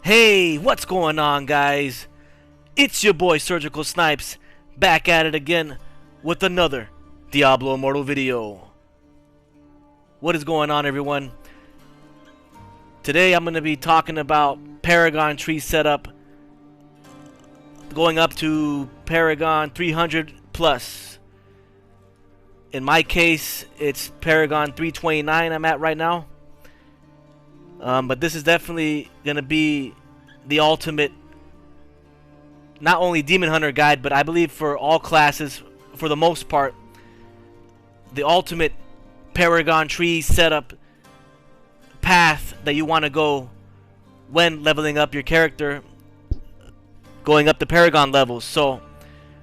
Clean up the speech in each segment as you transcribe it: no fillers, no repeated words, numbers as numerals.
Hey, what's going on, guys? It's your boy SurgicalSnipes, back at it again with another Diablo Immortal video. What is going on, everyone? Today I'm going to be talking about Paragon tree setup, going up to Paragon 300 plus. In my case, it's Paragon 329 I'm at right now. But this is definitely going to be the ultimate, not only Demon Hunter guide, but I believe for all classes, for the most part, the ultimate Paragon tree setup path that you want to go when leveling up your character, going up the Paragon levels. So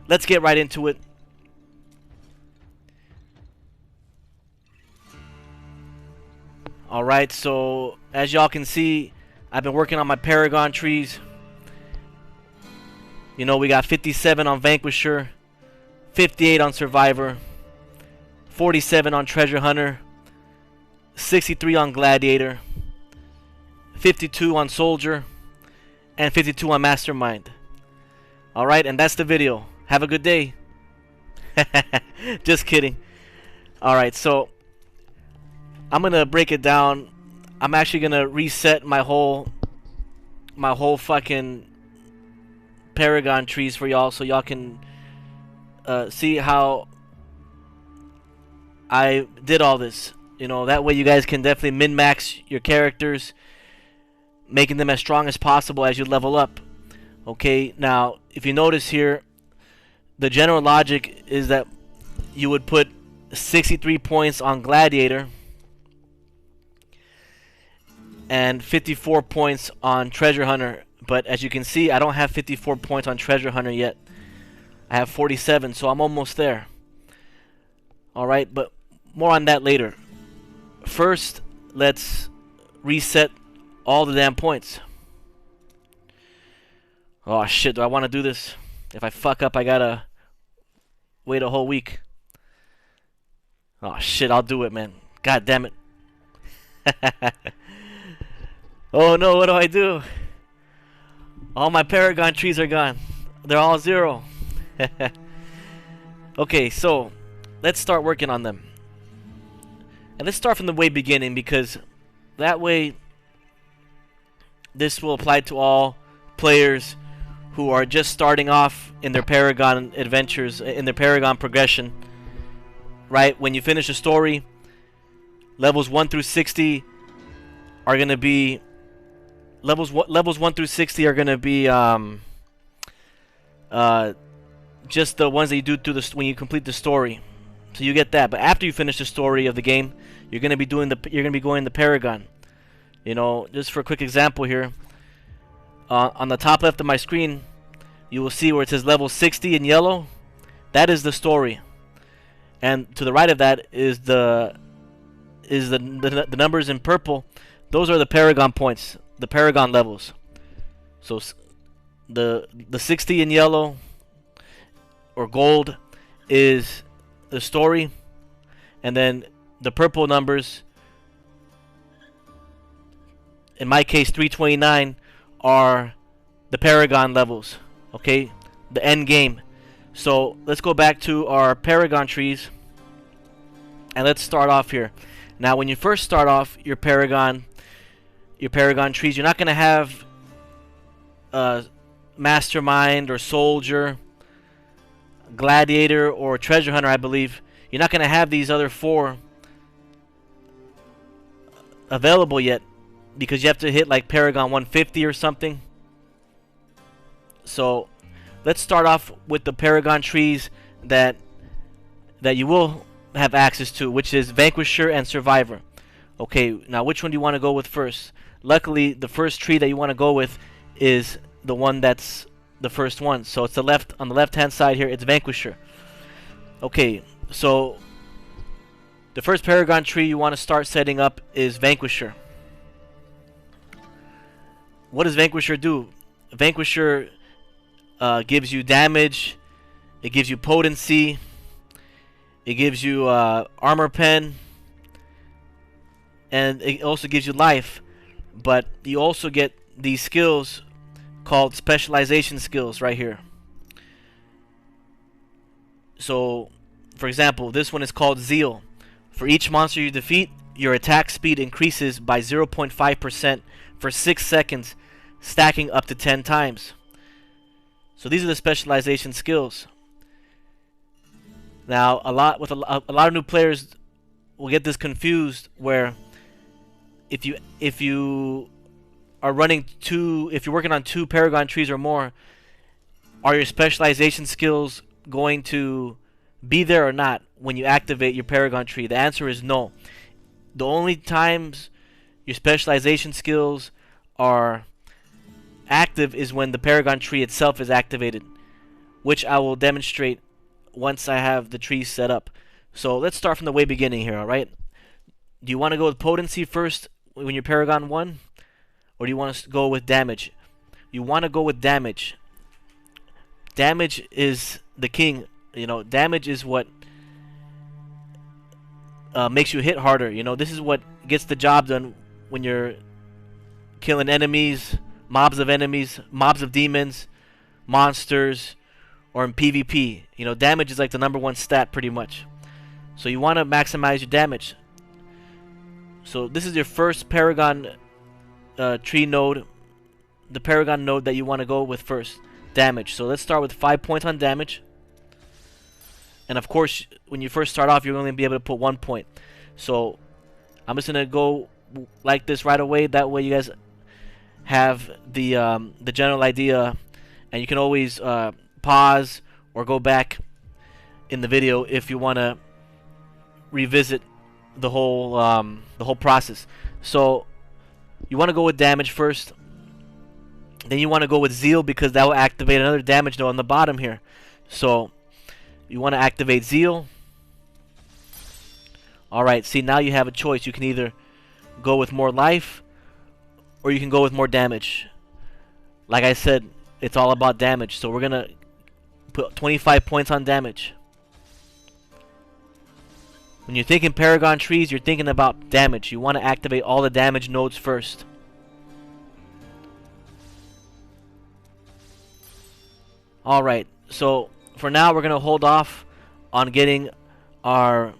let's get right into it. Alright, so as y'all can see, I've been working on my Paragon trees. You know, we got 57 on Vanquisher, 58 on Survivor, 47 on Treasure Hunter, 63 on Gladiator, 52 on Soldier, and 52 on Mastermind. Alright, and that's the video. Have a good day. Just kidding. Alright, so I'm gonna break it down. I'm actually gonna reset my whole fucking Paragon trees for y'all, so y'all can see how I did all this. You know, that way you guys can definitely min-max your characters, making them as strong as possible as you level up. Okay, now if you notice here, the general logic is that you would put 63 points on Gladiator and 54 points on Treasure Hunter. But as you can see, I don't have 54 points on Treasure Hunter yet. I have 47, so I'm almost there. Alright, but more on that later. First, let's reset all the damn points. Oh shit, do I want to do this? If I fuck up, I gotta wait a whole week. Oh shit, I'll do it, man. God damn it. Oh no, what do I do? All my Paragon trees are gone. They're all 0. Okay, so let's start working on them. And let's start from the way beginning, because that way this will apply to all players who are just starting off in their Paragon adventures, in their Paragon progression. Right? When you finish a story, levels 1 through 60 are going to be levels 1 through 60 are going to be just the ones that you do through when you complete the story. So you get that. But after you finish the story of the game, you're going to be going the Paragon. You know, just for a quick example here, on the top left of my screen, you will see where it says level 60 in yellow. That is the story. And to the right of that is the numbers in purple. Those are the Paragon points, the Paragon levels. So the 60 in yellow or gold is the story, and then the purple numbers, in my case 329, are the Paragon levels. Okay, the end game. So let's go back to our Paragon trees, and let's start off here. Now, when you first start off your Paragon trees, you're not going to have Mastermind or Soldier, Gladiator, or Treasure Hunter, I believe. You're not going to have these other 4 available yet, because you have to hit like Paragon 150 or something. So let's start off with the Paragon trees that you will have access to, which is Vanquisher and Survivor. Okay, now which one do you want to go with first? Luckily, the first tree that you want to go with is the one that's the first one. So it's on the left-hand side here, it's Vanquisher. Okay, so the first Paragon tree you want to start setting up is Vanquisher. What does Vanquisher do? Vanquisher gives you damage, it gives you potency, it gives you armor pen, and it also gives you life. But you also get these skills called specialization skills right here. So, for example, this one is called Zeal. For each monster you defeat, your attack speed increases by 0.5% for 6 seconds, stacking up to 10 times. So these are the specialization skills. Now, a lot of new players will get this confused, where if you are running if you're working on 2 Paragon trees or more, are your specialization skills going to be there or not when you activate your Paragon tree? The answer is no. The only times your specialization skills are active is when the Paragon tree itself is activated, which I will demonstrate once I have the tree set up. So let's start from the way beginning here, alright? Do you want to go with potency first when you're Paragon 1? Or do you want to go with damage? You want to go with damage. Damage is the king. You know, damage is what makes you hit harder. You know, this is what gets the job done when you're killing enemies, mobs of demons, monsters, or in PvP. You know, damage is like the #1 stat pretty much. So you want to maximize your damage. So this is your first Paragon tree node, the Paragon node that you want to go with first. Damage. So let's start with 5 points on damage. And of course, when you first start off, you're only going to be able to put 1 point. So I'm just going to go like this right away. That way you guys have the general idea, and you can always pause or go back in the video if you want to revisit the whole process. So you want to go with damage first. Then you want to go with Zeal, because that will activate another damage node on the bottom here. So you want to activate Zeal. Alright, see, now you have a choice. You can either go with more life, or you can go with more damage. Like I said, it's all about damage. So we're going to put 25 points on damage. When you're thinking Paragon trees, you're thinking about damage. You want to activate all the damage nodes first. Alright, so for now we're going to hold off on getting our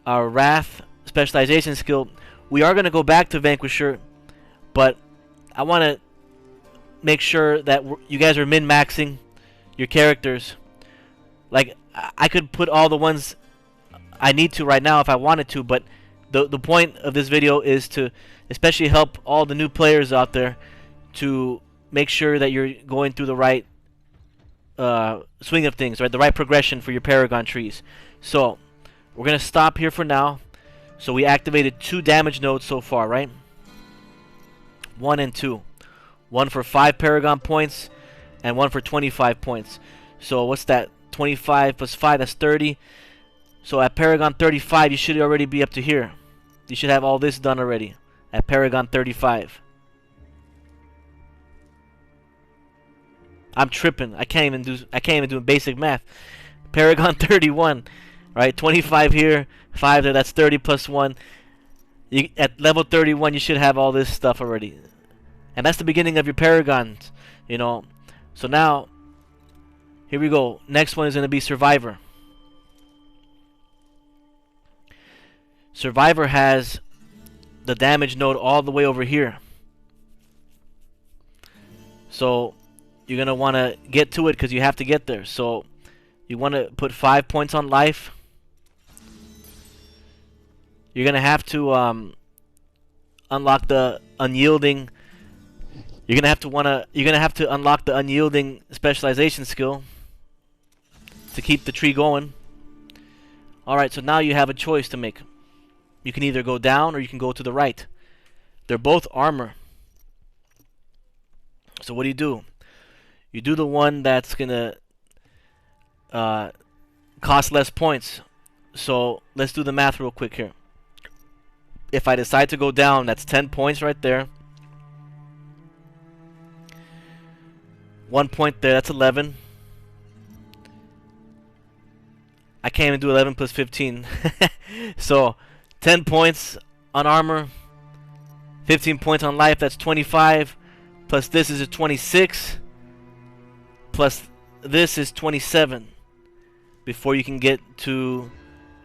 Wrath specialization skill. We are going to go back to Vanquisher, but I want to make sure that you guys are min-maxing your characters. Like, I could put all the ones I need to right now if I wanted to, but the point of this video is to especially help all the new players out there to make sure that you're going through the right swing of things, right? The right progression for your Paragon trees. So we're gonna stop here for now. So we activated 2 damage nodes so far, right? 1 and 2. 1 for 5 Paragon points, and 1 for 25 points. So what's that? 25 plus 5, that's 30. So at Paragon 35, you should already be up to here. You should have all this done already at Paragon 35. I'm tripping. I can't even do basic math. Paragon 31, right? 25 here, 5 there. That's 30 plus 1. At level 31, you should have all this stuff already, and that's the beginning of your Paragons. You know. So now, here we go. Next one is going to be Survivor. Survivor has the damage node all the way over here. So you're going to want to get to it because you have to get there. So you want to put 5 points on life. You're going to have to unlock the unyielding. You're going to have to unlock the unyielding specialization skill to keep the tree going. Alright, so now you have a choice to make. You can either go down or you can go to the right. They're both armor. So what do? You do the one that's gonna cost less points. So let's do the math real quick here. If I decide to go down, that's 10 points right there. 1 point there, that's 11. I can't even do 11 plus 15. So 10 points on armor, 15 points on life, that's 25. Plus this is a 26. Plus this is 27. Before you can get to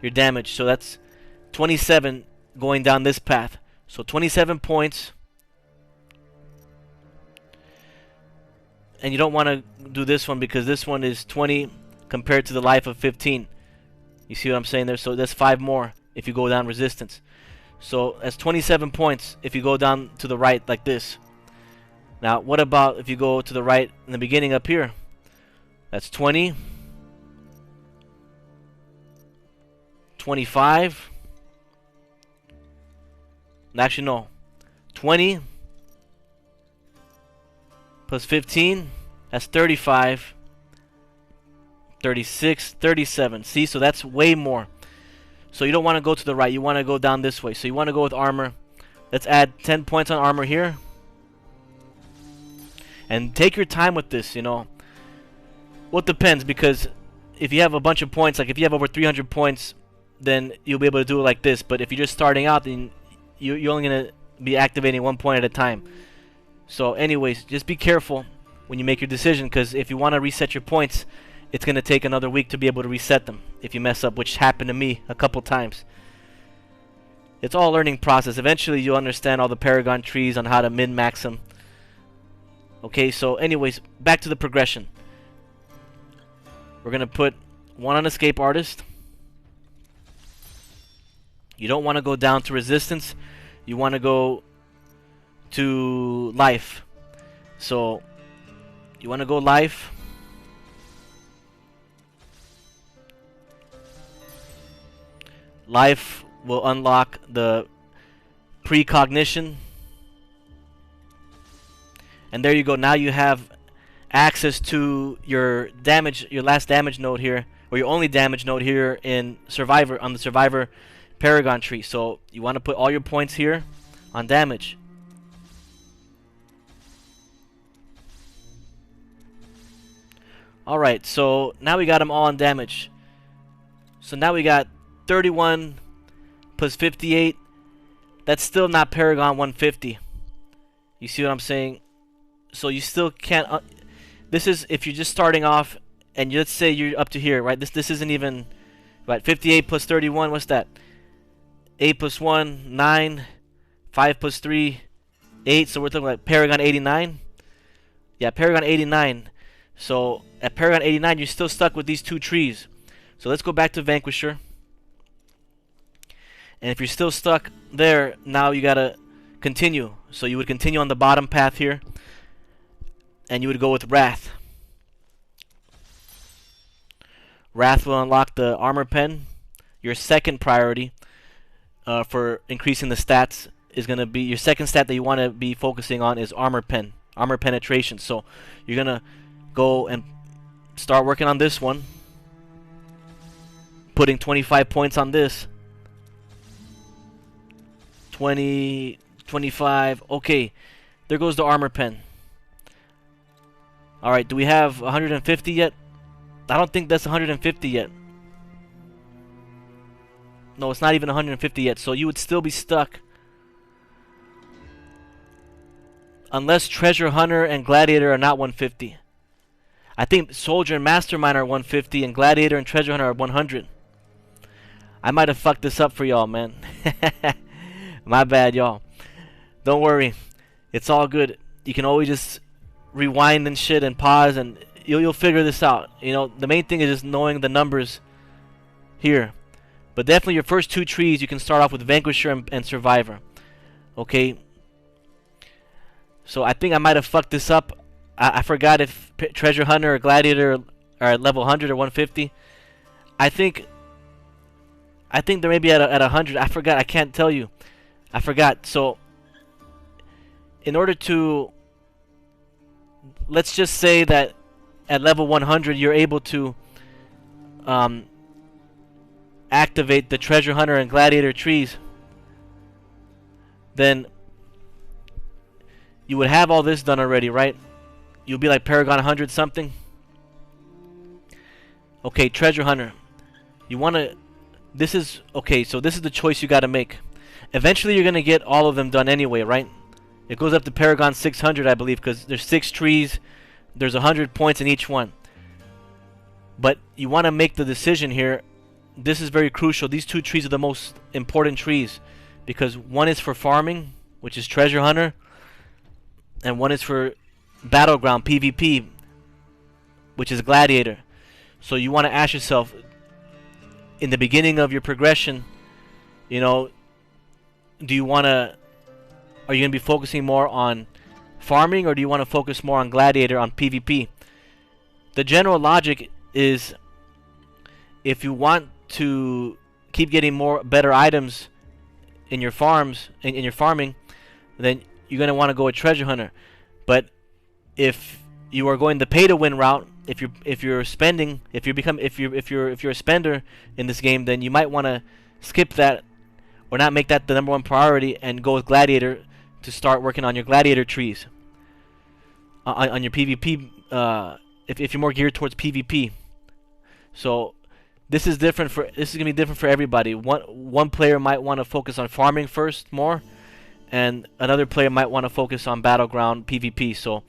your damage. So that's 27 going down this path. So 27 points. And you don't want to do this one because this one is 20 compared to the life of 15. You see what I'm saying there? So that's 5 more if you go down resistance. So that's 27 points if you go down to the right like this. Now what about if you go to the right in the beginning up here? That's 20. 25. Actually no. 20 plus 15, that's 35. 36, 37. See, so that's way more. So you don't want to go to the right, you want to go down this way. So you want to go with armor. Let's add 10 points on armor here. And take your time with this, you know. Well, it depends, because if you have a bunch of points, like if you have over 300 points, then you'll be able to do it like this. But if you're just starting out, then you're only going to be activating 1 point at a time. So anyways, just be careful when you make your decision, because if you want to reset your points, it's going to take another week to be able to reset them if you mess up, which happened to me a couple times. It's all a learning process. Eventually you'll understand all the Paragon trees on how to min-max them. Okay, so anyways, back to the progression. We're going to put 1 on Escape Artist. You don't want to go down to Resistance. You want to go to Life. So you want to go Life. Life will unlock the Precognition. And there you go. Now you have access to your damage, your last damage node here, or your only damage node here in Survivor, on the Survivor Paragon tree. So you want to put all your points here on damage. Alright, so now we got them all on damage. So now we got 31 plus 58. That's still not Paragon 150. You see what I'm saying? So you still can't... this is if you're just starting off, and let's say you're up to here, right? This isn't even... Right, 58 plus 31, what's that? 8 plus 1, 9. 5 plus 3, 8. So we're talking about Paragon 89. Yeah, Paragon 89. So at Paragon 89, you're still stuck with these 2 trees. So let's go back to Vanquisher. And if you're still stuck there, now you gotta continue. So you would continue on the bottom path here, and you would go with Wrath. Wrath will unlock the Armor Pen. Your second priority for increasing the stats is going to be, your second stat that you want to be focusing on is Armor Pen, Armor Penetration. So you're going to go and start working on this one, putting 25 points on this. 20, 25, okay, there goes the Armor Pen. Alright, do we have 150 yet? I don't think that's 150 yet. No, it's not even 150 yet, so you would still be stuck. Unless Treasure Hunter and Gladiator are not 150. I think Soldier and Mastermind are 150, and Gladiator and Treasure Hunter are 100. I might have fucked this up for y'all, man. My bad, y'all. Don't worry. It's all good. You can always just rewind and shit and pause, and you'll figure this out. You know, the main thing is just knowing the numbers here. But definitely your first 2 trees, you can start off with Vanquisher and Survivor. Okay. So I think I might have fucked this up. I forgot if Treasure Hunter or Gladiator are at level 100 or 150. I think they may be at 100. I forgot. I can't tell you. I forgot. So in order to, let's just say that at level 100 you're able to activate the Treasure Hunter and Gladiator trees, then you would have all this done already, right? You'll be like Paragon 100 something. Okay, Treasure Hunter. You want to... This is... Okay, so this is the choice you got to make. Eventually you're gonna get all of them done anyway, right? It goes up to Paragon 600, I believe, because there's 6 trees. There's 100 points in each one. But you want to make the decision here. This is very crucial. These 2 trees are the most important trees, because one is for farming, which is Treasure Hunter, and one is for Battleground, PvP, which is Gladiator. So you want to ask yourself, in the beginning of your progression, you know, are you going to be focusing more on farming, or do you want to focus more on Gladiator, on PvP? The general logic is, if you want to keep getting better items in your farms, in your farming, then you're going to want to go with Treasure Hunter. But if you are going the pay to win route, if you're a spender in this game, then you might want to skip that, or not make that the #1 priority, and go with Gladiator to start working on your Gladiator trees, on your PvP, if you're more geared towards PvP. So this is different this is gonna be different for everybody. One player might want to focus on farming first more, and another player might want to focus on Battleground PvP. So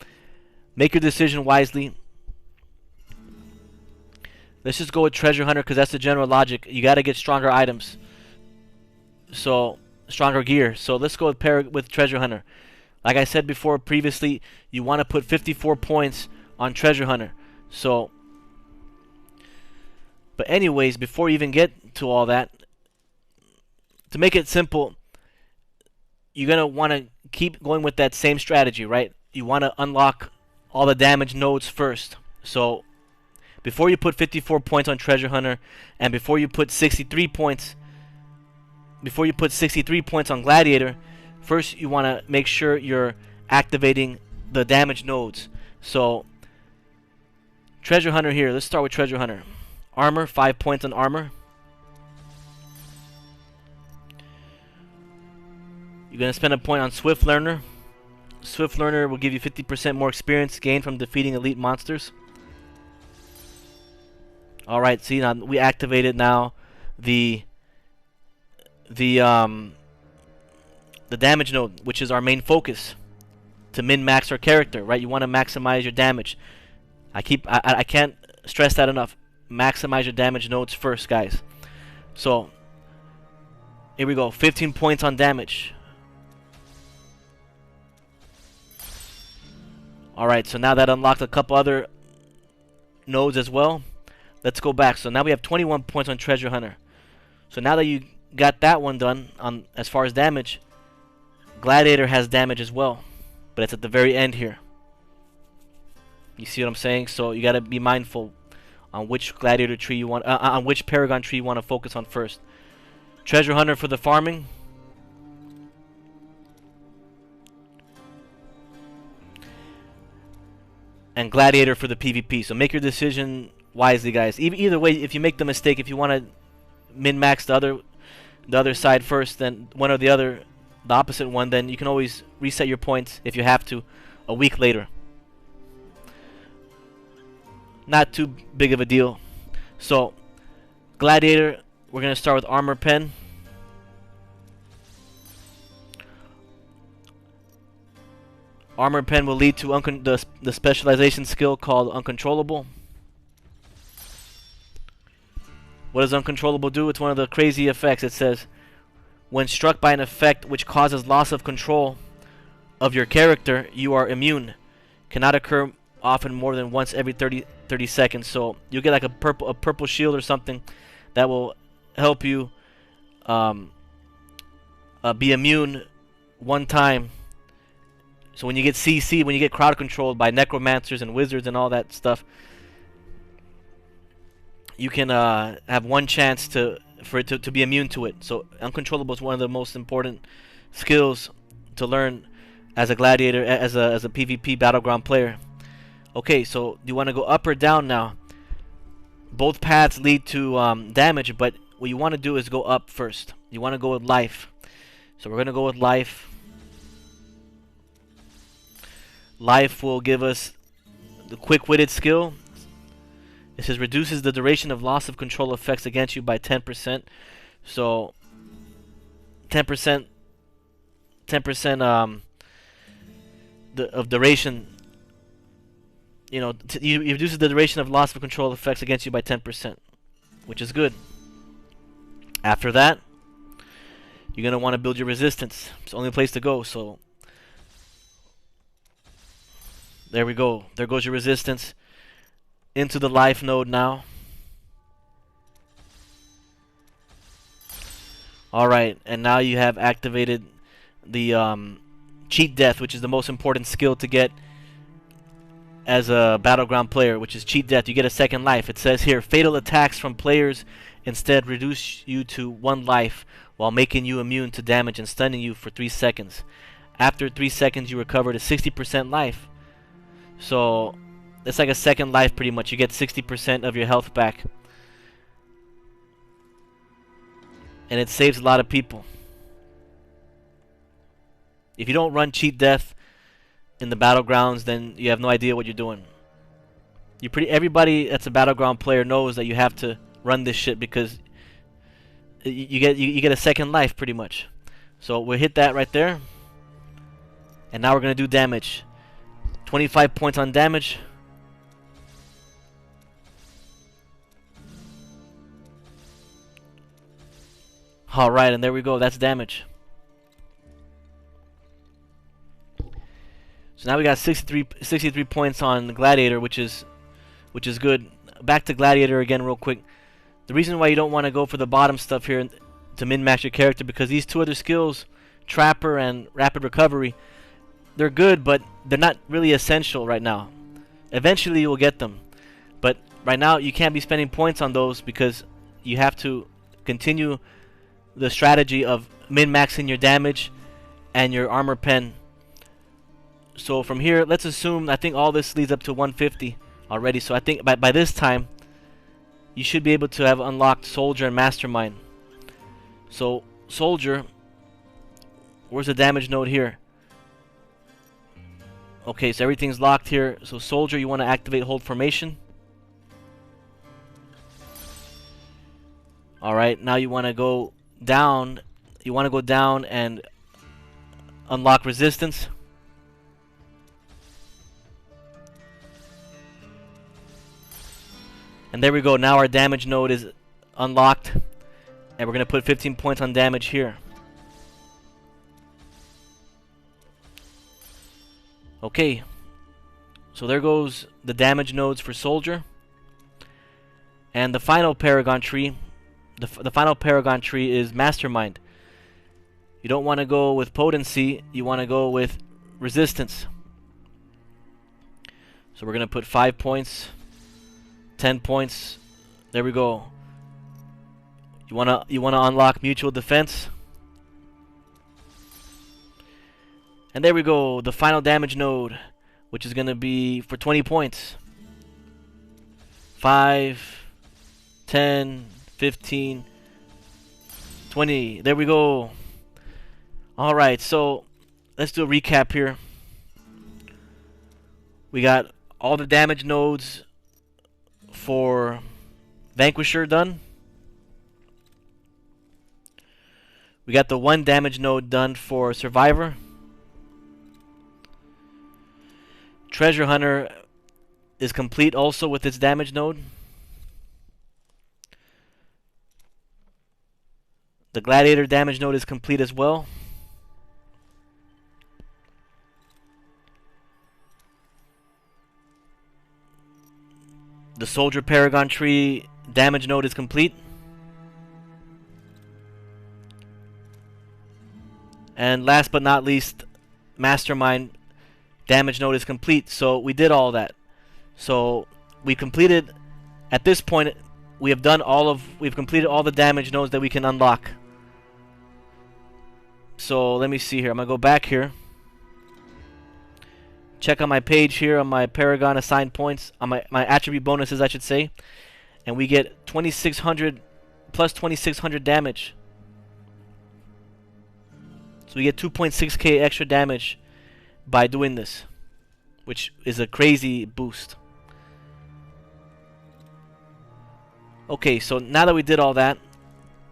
make your decision wisely. Let's just go with Treasure Hunter, because that's the general logic. You got to get stronger items, so stronger gear. So let's go with Treasure Hunter. Like I said before previously, you want to put 54 points on Treasure Hunter. So, but anyways, before you even get to all that, to make it simple, you're going to want to keep going with that same strategy, right? You want to unlock all the damage nodes first. So before you put 54 points on Treasure Hunter, and before you put 63 points on Gladiator, first you want to make sure you're activating the damage nodes. So Treasure Hunter here, let's start with Treasure Hunter. Armor, 5 points on armor. You're going to spend a point on Swift Learner. Swift Learner will give you 50% more experience gained from defeating elite monsters. Alright, see, now we activated now the damage node, which is our main focus to min-max our character, right? You want to maximize your damage. I can't stress that enough. Maximize your damage nodes first, guys. So here we go, 15 points on damage. Alright, so now that unlocked a couple other nodes as well. Let's go back. So now we have 21 points on Treasure Hunter. So now that you got that one done on as far as damage, Gladiator has damage as well, but it's at the very end here. You see what I'm saying? So you got to be mindful on which Gladiator tree you want, on which Paragon tree you want to focus on first. Treasure Hunter for the farming. And Gladiator for the PvP. So make your decision wisely, guys. Either way, if you make the mistake, if you want to min-max the other side first, then one or the other, the opposite one, then you can always reset your points if you have to a week later. Not too big of a deal. So Gladiator, we're going to start with Armor Pen. Armor Pen will lead to the specialization skill called Uncontrollable. What does Uncontrollable do? It's one of the crazy effects. It says, when struck by an effect which causes loss of control of your character, you are immune. Cannot occur often more than once every 30 seconds. So you'll get like a purple shield or something that will help you be immune one time. So when you get CC, when you get crowd controlled by necromancers and wizards and all that stuff, you can have one chance for it to be immune to it. So Uncontrollable is one of the most important skills to learn as a Gladiator, as a PvP Battleground player. Okay, so do you want to go up or down now? Both paths lead to damage, but what you want to do is go up first. You want to go with life. So we're going to go with life. Life will give us the quick-witted skill. It says reduces the duration of loss of control effects against you by 10%. So 10% 10% of duration. You know, it reduces the duration of loss of control effects against you by 10%, which is good. After that, you're gonna want to build your resistance. It's the only place to go. So there we go. There goes your resistance into the life node now. Alright, and now you have activated the cheat death, which is the most important skill to get as a battleground player, which is cheat death. You get a second life. It says here, fatal attacks from players instead reduce you to 1 life while making you immune to damage and stunning you for 3 seconds. After 3 seconds, you recover to 60% life. So it's like a second life pretty much. You get 60% of your health back. And it saves a lot of people. If you don't run cheat death in the battlegrounds, then you have no idea what you're doing. Everybody that's a battleground player knows that you have to run this shit because you get a second life pretty much. So we'll hit that right there. And now we're gonna do damage. 25 points on damage. Alright, and there we go. That's damage. So now we got 63 points on the Gladiator, which is good. Back to Gladiator again real quick. The reason why you don't want to go for the bottom stuff here to min-max your character, because these two other skills, Trapper and Rapid Recovery, they're good, but they're not really essential right now. Eventually you will get them. But right now you can't be spending points on those because you have to continue the strategy of min-maxing your damage and your armor pen. So from here, let's assume, I think all this leads up to 150 already. So I think by this time, you should be able to have unlocked Soldier and Mastermind. So Soldier, where's the damage node here? Okay, so everything's locked here. So Soldier, you want to activate Hold Formation. Alright, now you want to go down. You want to go down and unlock Resistance. And there we go. Now our damage node is unlocked. And we're going to put 15 points on damage here. Okay. So there goes the damage nodes for Soldier. And the final Paragon tree. The final Paragon tree is Mastermind. You don't want to go with Potency. You want to go with Resistance. So we're going to put 5 points. 10 points. There we go. You wanna unlock Mutual Defense. And there we go. The final damage node, which is gonna be for 20 points. 5, 10, 15, 20. There we go. Alright, so let's do a recap here. We got all the damage nodes for Vanquisher done. We got the 1 damage node done for Survivor. Treasure Hunter is complete also with its damage node. The Gladiator damage node is complete as well. The Soldier Paragon tree damage node is complete. And last but not least, Mastermind damage node is complete. So we did all that. So we completed, at this point, we've completed all the damage nodes that we can unlock. So let me see here. I'm going to go back here. Check on my page here on my Paragon assigned points, on my attribute bonuses, I should say, and we get 2600 plus 2600 damage. So we get 2.6k extra damage by doing this, which is a crazy boost. Okay, so now that we did all that,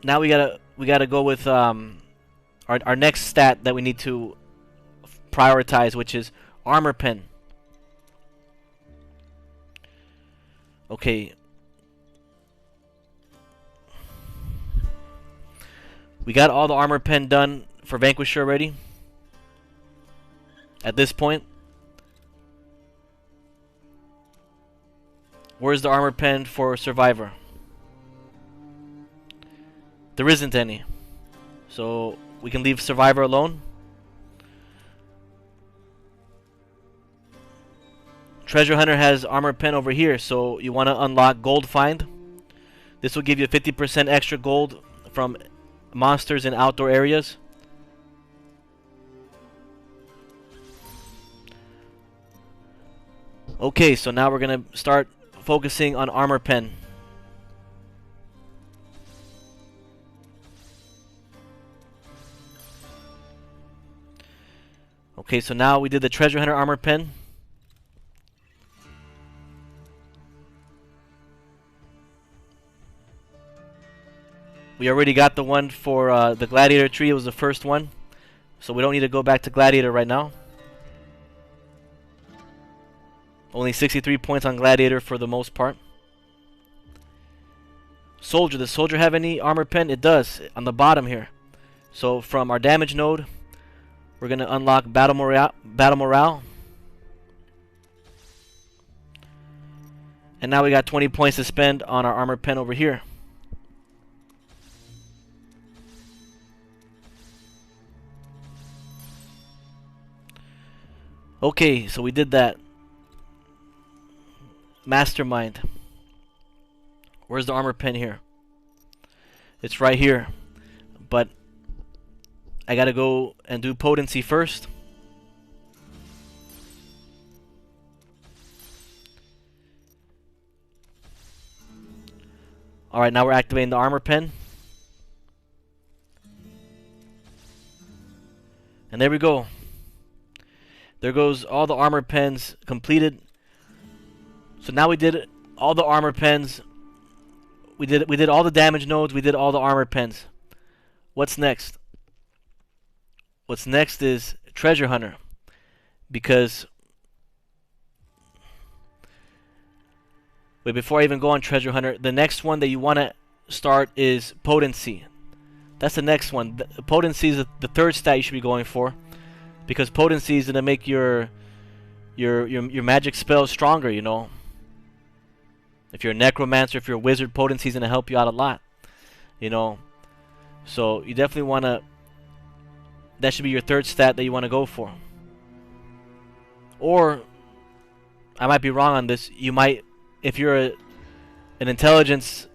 now we gotta go with our next stat that we need to prioritize, which is armor pen. Okay. We got all the armor pen done for Vanquisher already. At this point. Where's the armor pen for Survivor? There isn't any. So we can leave Survivor alone. Treasure Hunter has armor pen over here, so you want to unlock Gold Find. This will give you 50% extra gold from monsters in outdoor areas. Okay, so now we're going to start focusing on armor pen. Okay, so now we did the Treasure Hunter armor pen. We already got the one for the Gladiator tree. It was the first one. So we don't need to go back to Gladiator right now. Only 63 points on Gladiator for the most part. Soldier. Does Soldier have any armor pen? It does. On the bottom here. So from our damage node, we're going to unlock Battle Morale. And now we got 20 points to spend on our armor pen over here. Okay, so we did that. Mastermind. Where's the armor pen here? It's right here. But I gotta go and do potency first. Alright, now we're activating the armor pen. And there we go. There goes all the armor pens completed. So now we did all the armor pens. We did all the damage nodes. We did all the armor pens. What's next? What's next is Treasure Hunter. Because wait, before I even go on Treasure Hunter, the next one that you want to start is Potency. That's the next one. Potency is the third stat you should be going for. Because potency is gonna make your magic spells stronger, you know. If you're a necromancer, if you're a wizard, potency is gonna help you out a lot, you know. So you definitely wanna. That should be your third stat that you wanna go for. Or I might be wrong on this. You might, if you're an intelligence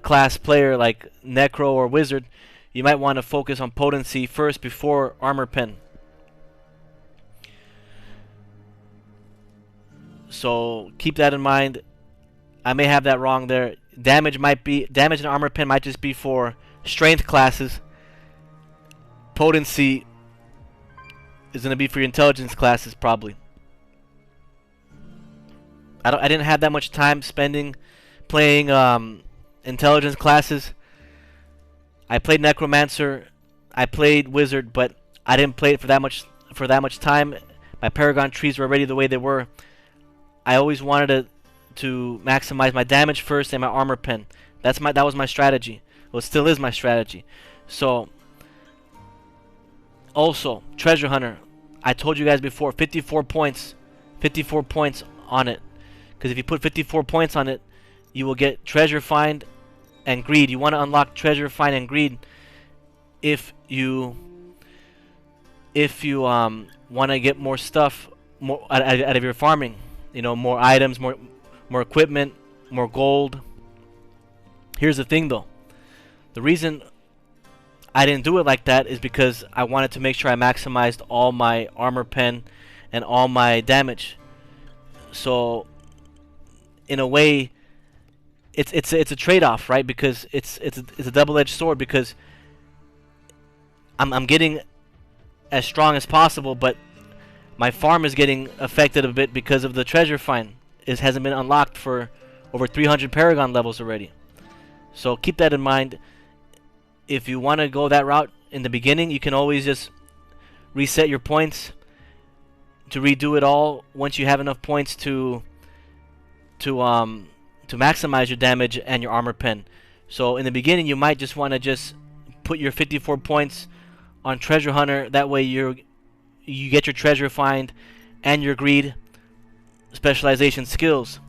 class player like necro or wizard, you might want to focus on potency first before armor pen. So keep that in mind. I may have that wrong there. Damage and armor pen might just be for strength classes. Potency is going to be for your intelligence classes probably. I didn't have that much time playing intelligence classes. I played necromancer, I played wizard, but I didn't play it for that much time. My Paragon trees were already the way they were. I always wanted to maximize my damage first and my armor pen. That was my strategy. Well, it still is my strategy. So, also Treasure Hunter. I told you guys before, 54 points on it. Because if you put 54 points on it, you will get Treasure Find and Greed. You want to unlock Treasure Find and Greed if you want to get more stuff out of your farming. You know, more items, more equipment, more gold. Here's the thing though. The reason I didn't do it like that is because I wanted to make sure I maximized all my armor pen and all my damage. So in a way it's a trade-off, right? Because it's a double-edged sword, because I'm getting as strong as possible, but my farm is getting affected a bit because of the treasure find. It hasn't been unlocked for over 300 Paragon levels already. So keep that in mind. If you want to go that route, in the beginning, you can always just reset your points to redo it all once you have enough points to maximize your damage and your armor pen. So in the beginning, you might just want to just put your 54 points on Treasure Hunter. That way you get your treasure find and your greed specialization skills.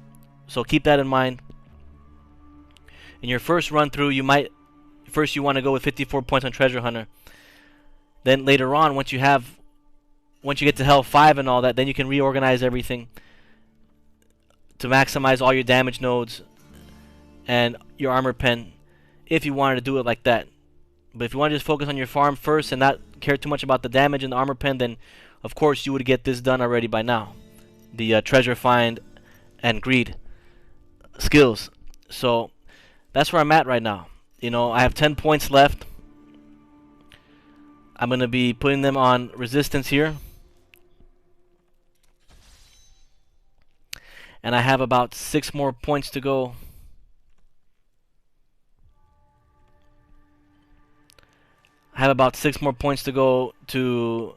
So keep that in mind. In your first run through, you want to go with 54 points on Treasure Hunter. Then later on, once you get to Hell 5 and all that, then you can reorganize everything to maximize all your damage nodes and your armor pen, if you wanted to do it like that. But if you want to just focus on your farm first and not care too much about the damage and the armor pen, then of course you would get this done already by now. The treasure find and greed skills. So that's where I'm at right now. You know, I have 10 points left. I'm going to be putting them on resistance here. And I have about 6 more points to go. I have about 6 more points to go to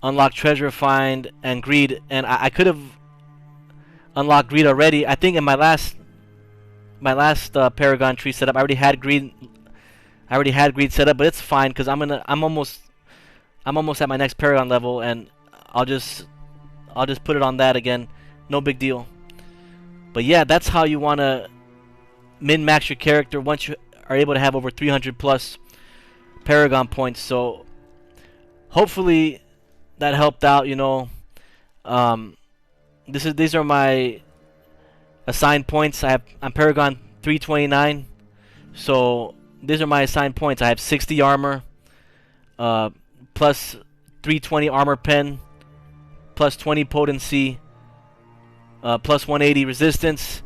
unlock treasure find and greed. And I could have unlocked greed already. I think in my last Paragon tree setup, I already had greed. I already had greed set up, but it's fine because I'm almost at my next Paragon level, and I'll just put it on that again. No big deal. But yeah, that's how you want to min-max your character once you are able to have over 300 plus Paragon points. So hopefully that helped out. You know, these are my assigned points. I'm Paragon 329, so these are my assigned points. I have 60 armor, plus 320 armor pen, plus 20 potency, plus 180 resistance.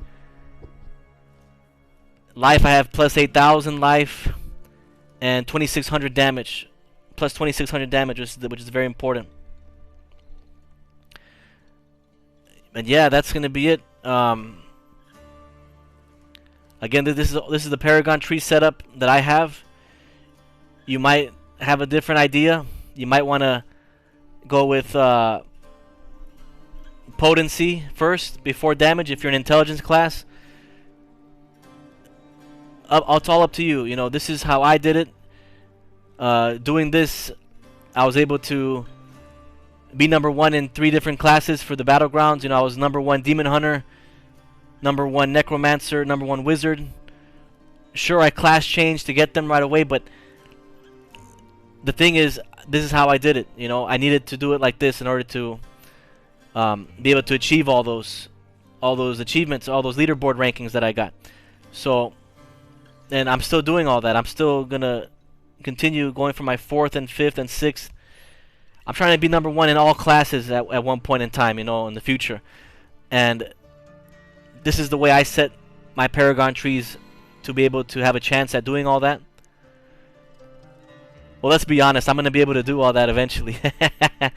Life, I have plus 8,000 life, and 2,600 damage, plus 2,600 damage, which is very important. And yeah, that's gonna be it. Again, this is the Paragon tree setup that I have. You might have a different idea. You might want to go with potency first before damage if you're an intelligence class. It's all up to you. You know, this is how I did it. Doing this, I was able to be #1 in 3 different classes for the battlegrounds. You know, I was #1 Demon Hunter, #1 Necromancer, #1 Wizard. Sure, I class changed to get them right away, but the thing is, this is how I did it. You know, I needed to do it like this in order to be able to achieve all those achievements, all those leaderboard rankings that I got. So, and I'm still doing all that. I'm still gonna continue going for my 4th and 5th and 6th. I'm trying to be #1 in all classes at one point in time, you know, in the future. And this is the way I set my Paragon trees to be able to have a chance at doing all that. Well, let's be honest, I'm going to be able to do all that eventually.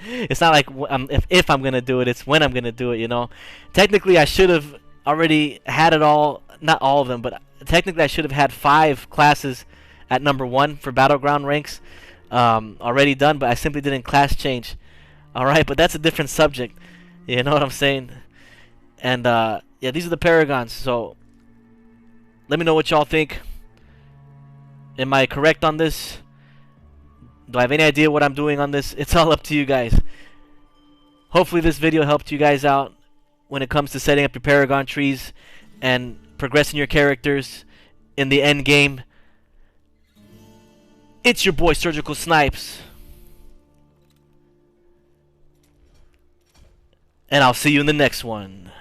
It's not like if I'm going to do it, it's when I'm going to do it, you know. Technically, I should have already had it all, not all of them, but technically I should have had 5 classes at #1 for Battleground ranks already done, but I simply didn't class change. Alright, but that's a different subject. You know what I'm saying? And yeah, these are the Paragons, so let me know what y'all think. Am I correct on this? Do I have any idea what I'm doing on this? It's all up to you guys. Hopefully this video helped you guys out when it comes to setting up your Paragon trees and progressing your characters in the end game. It's your boy SurgicalSnipes, and I'll see you in the next one.